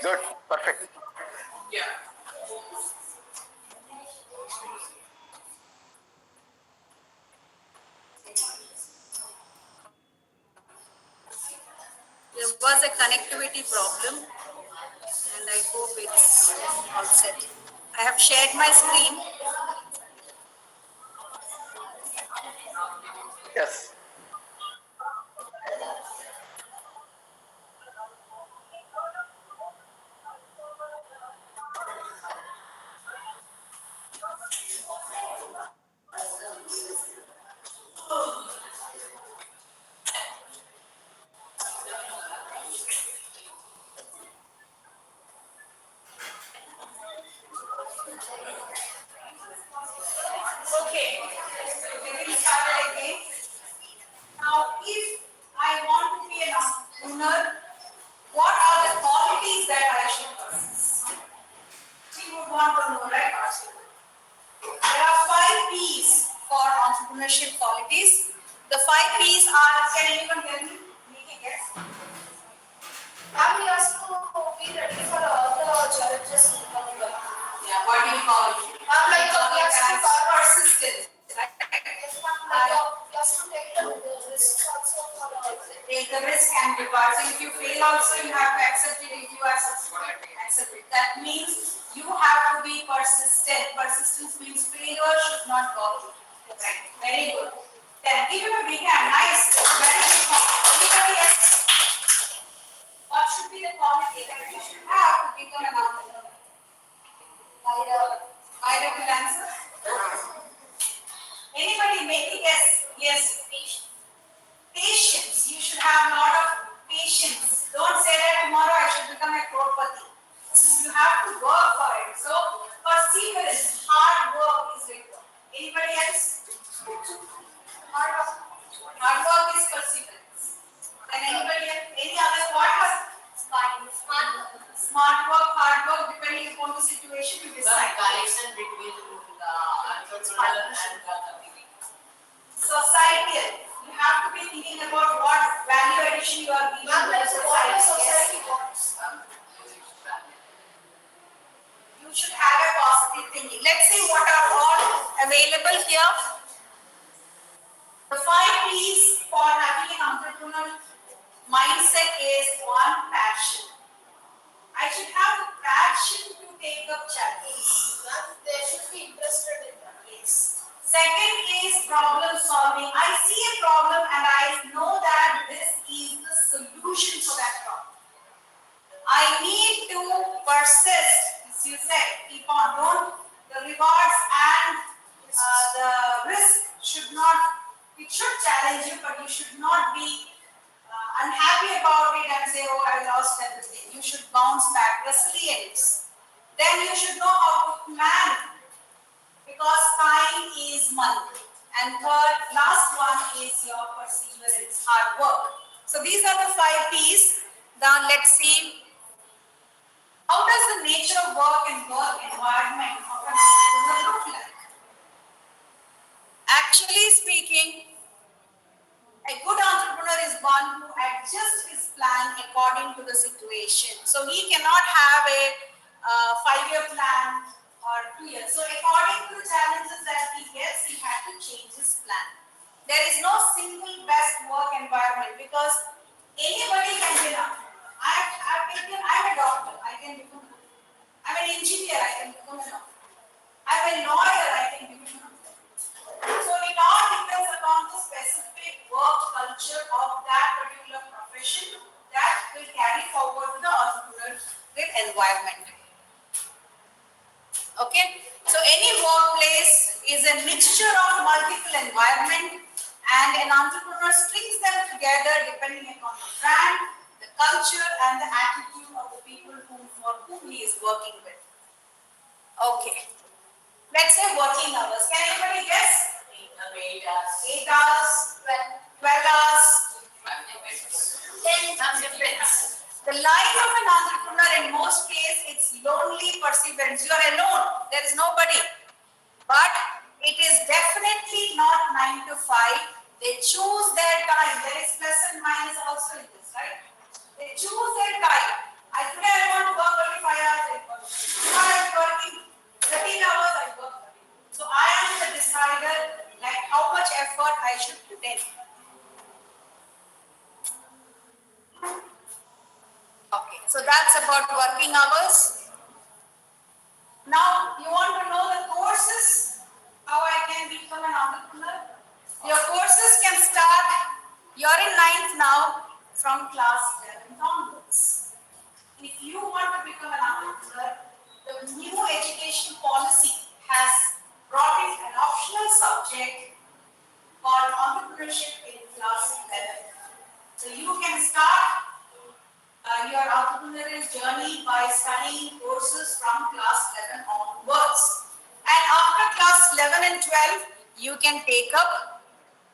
Good. Perfect. Yeah. There was a connectivity problem, and I hope it's all set. I have shared my screen. Yes. Okay, we will start again. Now, if I want to be an entrepreneur, what are the qualities that I should possess? We would want to know, right? There are 5 P's for entrepreneurship qualities. The 5 P's are, can anyone tell me? Make a guess. Family has to be ready for all the challenges coming up. Yeah, what do you call it? Like we have to Persistent, right? we have to take the risks also for Take the risk and reward. So if you fail also, you have to accept it. If you are successful, accept it. That means you have to be persistent. Persistence means failure should not bother you. Right. Very good. Then give him a big hand. Nice. Very good. Anybody else? What should be the quality that you should have to become an entrepreneur? I will answer. Anybody make a guess? Yes. Patience. You should have a lot of patience. Don't say that tomorrow I should become a crorepati. You have to work for it. So perseverance, hard work is required. Anybody else? Hard work is perseverance. And anybody else? Any other what? Smart work, hard work, depending upon the situation you decide. Connection between the entrepreneur and the Societal. You have to be thinking about what value addition you are giving to the society. You should have a positive thinking. Let's see what are all available here. The 5 P's for having an entrepreneurial mindset is 1, passion. I should have the passion to take up challenges. They should be interested in that. Yes. Second is problem solving. I see a problem and I know that this is the solution for that problem. I need to persist. As you said, keep on. The rewards and the risk should not, it should challenge you, but you should not be unhappy about it and say, oh, I lost everything. You should bounce back. Resilience. Then you should know how to plan, because time is money. And third, last one is your perseverance, hard work. So these are the 5 P's. Now let's see, how does the nature of work and work environment of an entrepreneur look like? Actually speaking, a good entrepreneur is one who adjusts his plan according to the situation. So he cannot have a 5-year plan or 2 years. So according to the challenges that he gets, he had to change his plan. There is no single best work environment, because anybody can be an entrepreneur. I'm a doctor, I can become an entrepreneur. I'm an engineer, I can become an entrepreneur. I'm a lawyer, I can become an entrepreneur. So it all depends upon the specific work culture of that particular profession that will carry forward to the entrepreneurial environment. Okay, so any workplace is a mixture of multiple environment, and an entrepreneur strings them together depending upon the brand, the culture, and the attitude of the people for whom he is working with. Okay, let's say working hours. Can anybody guess? 8 hours. 8 hours, 12 hours. 10 depends. The life of an entrepreneur, in most cases, it's lonely perseverance. You are alone. There is nobody. But it is definitely not 9 to 5. They choose their time. There is plus and minus also in this, right? They choose their time. Today I want to work So that's about working hours. Now, you want to know the courses, how I can become an entrepreneur? Your courses can start, you're in ninth now, from class 11 onwards. If you want to become an entrepreneur, the new education policy has brought in an optional subject called entrepreneurship in class 11. So you can start your entrepreneurial journey by studying courses from class 11 onwards. And after class 11 and 12, you can take up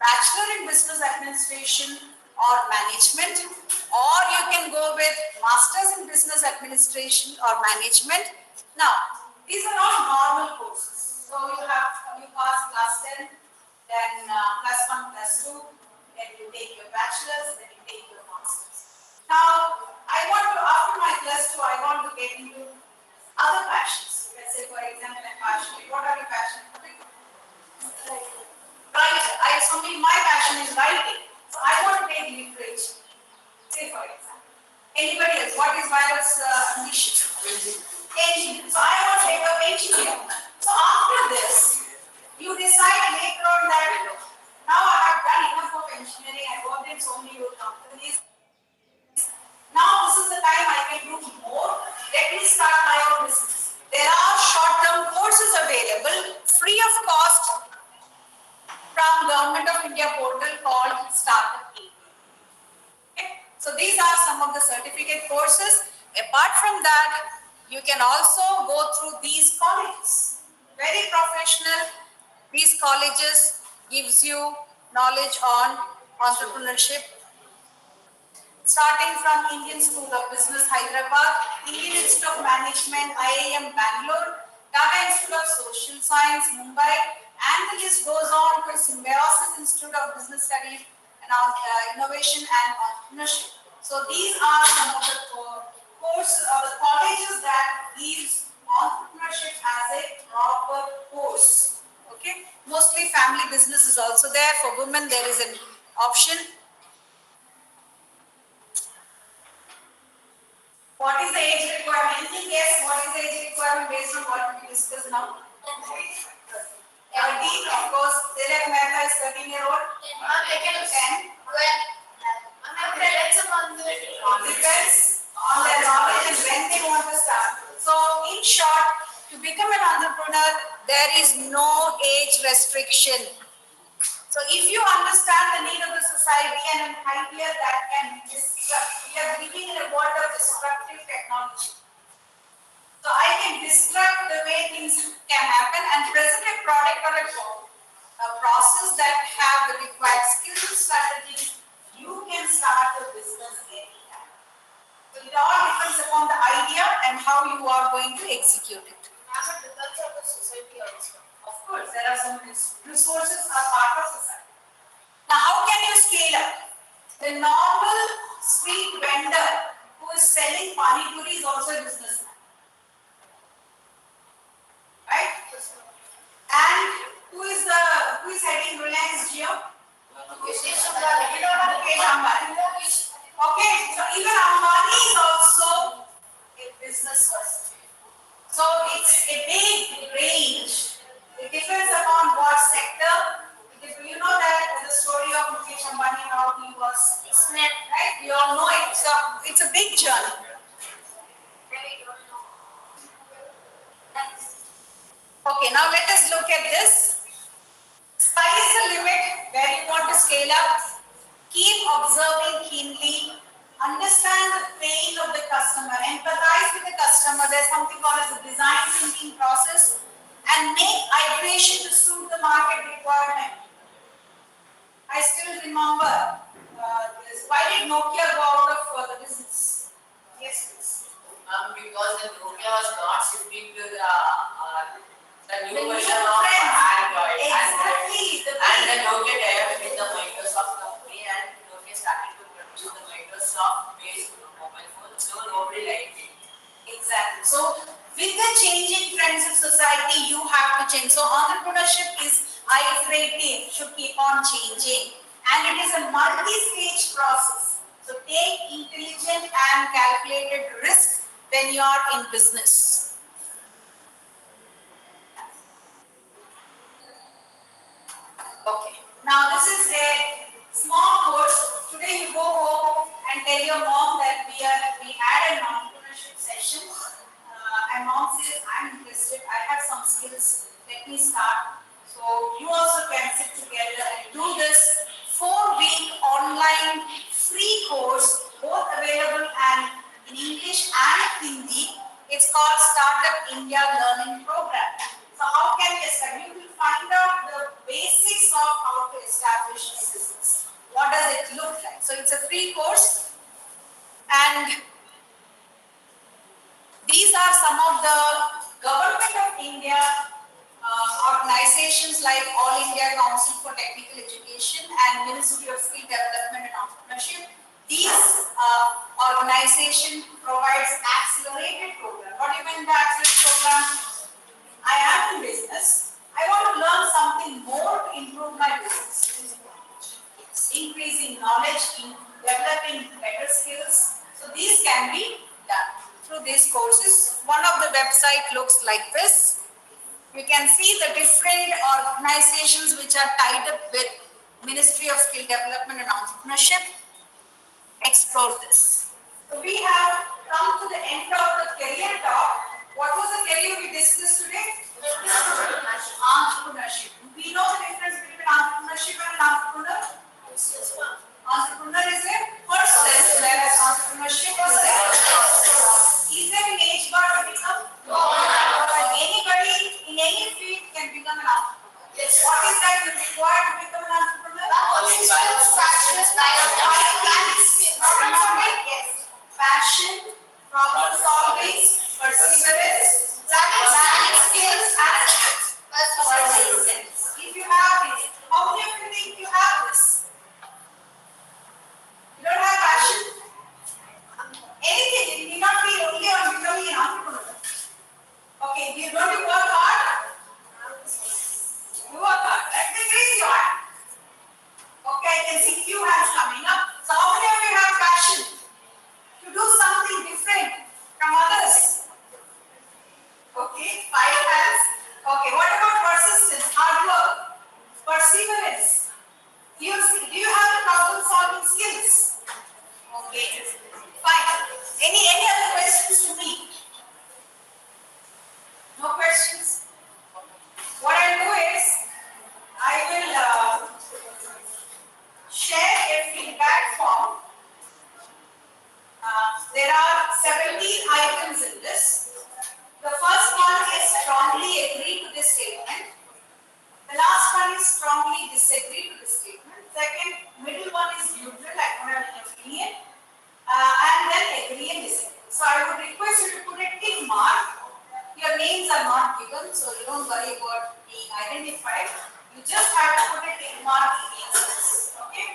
Bachelor in Business Administration or Management, or you can go with Masters in Business Administration or Management. Now, these are all normal courses. So you pass class 10, then class 1, class 2, then you take your bachelor's, then you take your master's. Now, after my plus two, I want to get into other passions. Let's say, for example, I'm passionate. What are you passionate about? Writer. My passion is writing. So I want to take literature. Say, for example. Anybody else? What is Violet's ambition? Engineering. So I want to take up engineering. So after this, you decide later on that now I have done enough of engineering. I worked in so many good companies. Now this is the time I can do more. Let me start my own business. There are short-term courses available free of cost from Government of India portal called Startup Aid. Okay? So these are some of the certificate courses. Apart from that, you can also go through these colleges. Very professional. These colleges gives you knowledge on entrepreneurship, starting from Indian School of Business, Hyderabad, Indian Institute of Management, IIM Bangalore, Tata Institute of Social Science, Mumbai, and the list goes on to Symbiosis Institute of Business Studies and Innovation and Entrepreneurship. So these are some of the courses or the colleges that gives entrepreneurship as a proper course. Okay, mostly family business is also there. For women, there is an option. What is the age requirement? Anything guess what is the age requirement based on what we discussed now? 18, of course. Tilak Mehta is 13-year-old. 10. Depends on their knowledge and when they want to start. So, in short, to become an entrepreneur, there is no age restriction. So if you understand the need of the society and an idea that can disrupt, we are living in a world of disruptive technology. So I can disrupt the way things can happen and present a product or a process that have the required skills and strategies. You can start a business anytime. So it all depends upon the idea and how you are going to execute it. Of course, there are some resources are part of society. Now, how can you scale up? The normal street vendor who is selling pani puri is also a businessman, right? And who is heading Reliance Jio? Okay, so even Ambani is also a business person. So it's a big range. It depends upon what sector. You know that the story of Mukesh Ambani, how he was snapped, right? We all know it. So it's a big journey. Okay, now let us look at this. Sky is the limit where you want to scale up. Keep observing keenly. Understand the pain of the customer. Empathize with the customer. There's something called as a design thinking process. And make iteration to suit the market requirement. I still remember this. Why did Nokia go out of the business? Yes, please. Because the Nokia was not shifting to the new The version new of trends. Android. Exactly. And then Nokia tied with the Microsoft company, and Nokia started to produce the Microsoft-based mobile phones. So nobody liked it. Exactly. So with the changing trends of society, you have to change. So entrepreneurship is iterative, should keep on changing, and it is a multi-stage process. So take intelligent and calculated calculated risk when you are in business. Okay. Now this is a small course. Today you go home and tell your mom that we had an entrepreneurship session. And mom says, I'm interested. I have some skills. Let me start. So you also can sit together and do this 4-week online free course, both available and in English and Hindi. It's called Startup India Learning Program. So how can you start? You will find out the basics of how to establish a business. What does it look like? So it's a free course, and these are some of the Government of India organizations like All India Council for Technical Education and Ministry of Skill Development and Entrepreneurship. These organization provides accelerated program. What do you mean by accelerated program? I am in business. I want to learn something more to improve my business. Increasing knowledge, in developing better skills. So these can be done through these courses. One of the website looks like this. You can see the different organizations which are tied up with Ministry of Skill Development and Entrepreneurship. Explore this. So we have come to the end of the career talk. What was the career we discussed today? Entrepreneurship. We know the difference between entrepreneurship and an entrepreneur. Entrepreneur is a person, whereas entrepreneurship is there an age bar to become? No. Anybody in any field can become an entrepreneur. Yes. What is that you require to become an entrepreneur? Passion, problem solving, perseverance, planning skills, and persistence. If you have this, how many of you think you have this? You don't have passion? Anything, it may not be only on becoming an entrepreneur. Okay, you don't you work hard? You work hard. Let me raise your hand. Okay, I can see few hands coming up. So how many of you have passion to do something different from others? Okay, 5 hands. Okay, what about persistence, hard work, perseverance? Do you have the problem solving skills? Okay, fine. Any other questions to me? No questions? What I'll do is, I will share a feedback form. There are 17 items in this. The first one is strongly agree to this statement. The last one is strongly disagree to this statement. Second, middle one is neutral, I don't have an opinion. And then agree and disagree. So I would request you to put a tick mark. Your names are not given, so you don't worry about being identified. You just have to put a tick mark against this. Okay?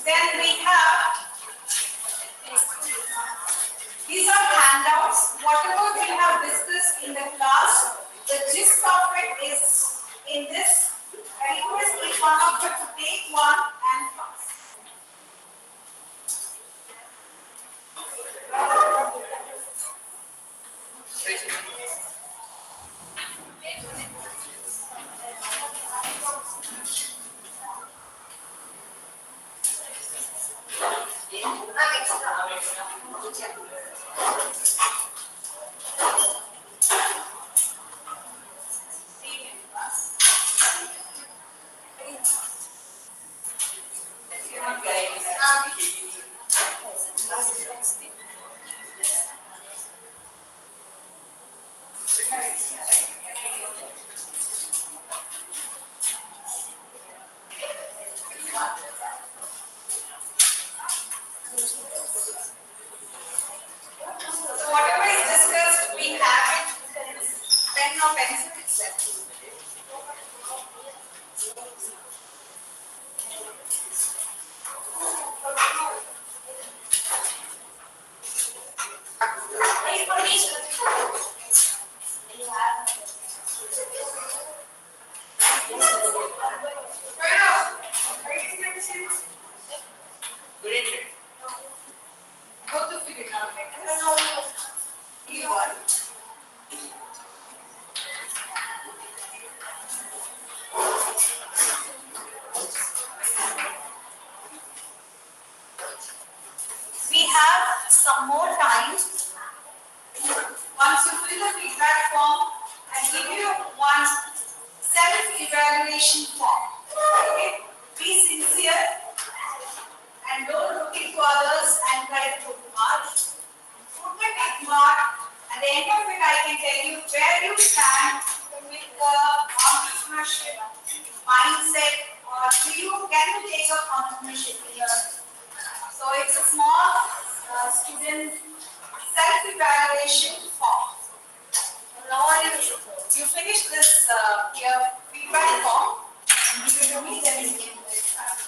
Then we have, these are handouts. Whatever we have discussed in the class, the gist of it is in this. I request each one of you to take one and pass. Couldn't it? Both of you did not make this. You are. We have some more time. Once you fill the feedback form, I give you one self-evaluation form. Okay? Be sincere and don't look into others and try to put mark. Put the tick mark. At the end of it, I can tell you where you stand with the entrepreneurship mindset, or can you take up entrepreneurship here? So it's a small student self-evaluation form. Now you finish this your feedback form and give it to me, then we can start.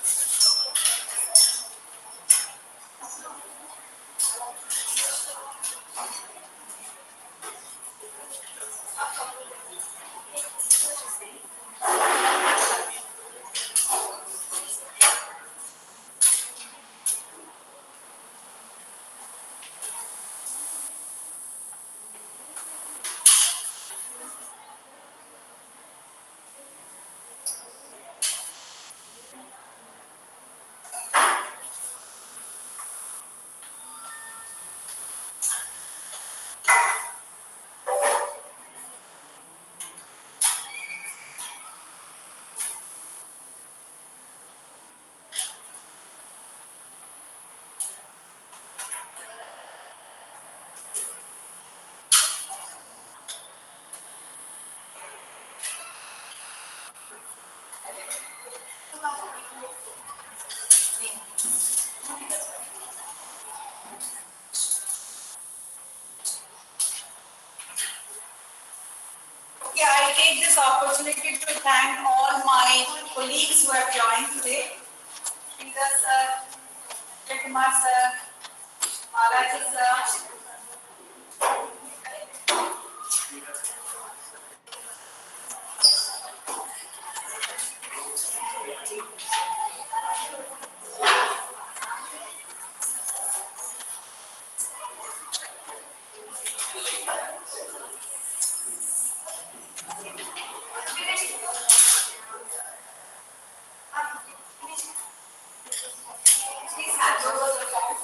Okay, I take this opportunity to thank all my colleagues who have joined today. Sridhar sir, Lekha sir, Balaji sir. Please hand over the form.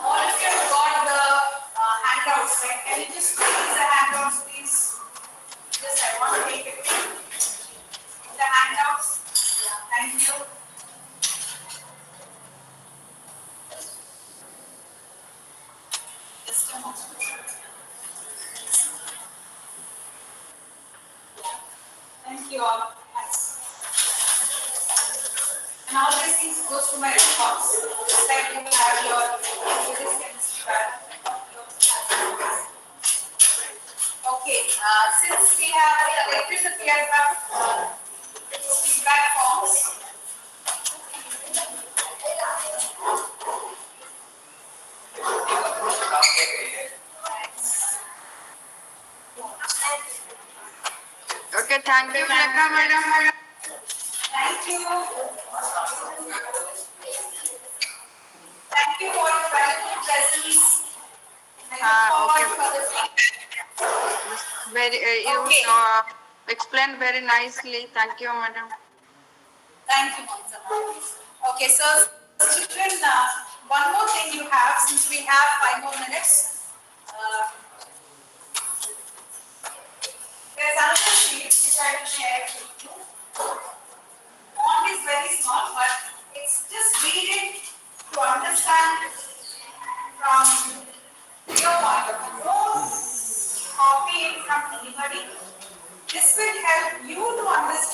All of you have got the handouts, right? Can you just release the handouts, please? Just I want to take it. The handouts. Thank you. Just a moment. Thank you all. Thanks. And all these things goes to my records. Just like you will have your physics, chemistry, okay, since we have collected the feedback forms, Okay, thank you, Lekha madam. thank you. Thank you for your valuable presence. I look forward Okay. for the feedback. Very, you Okay. explained very nicely. Thank you, madam. Thank you, Monza. Okay, so children, one more thing you have, since we have 5 more minutes. There's another sheet which I will share with you. Font is very small, but it's just read it to understand from your point of view. Don't copy it from anybody. This will help you to understand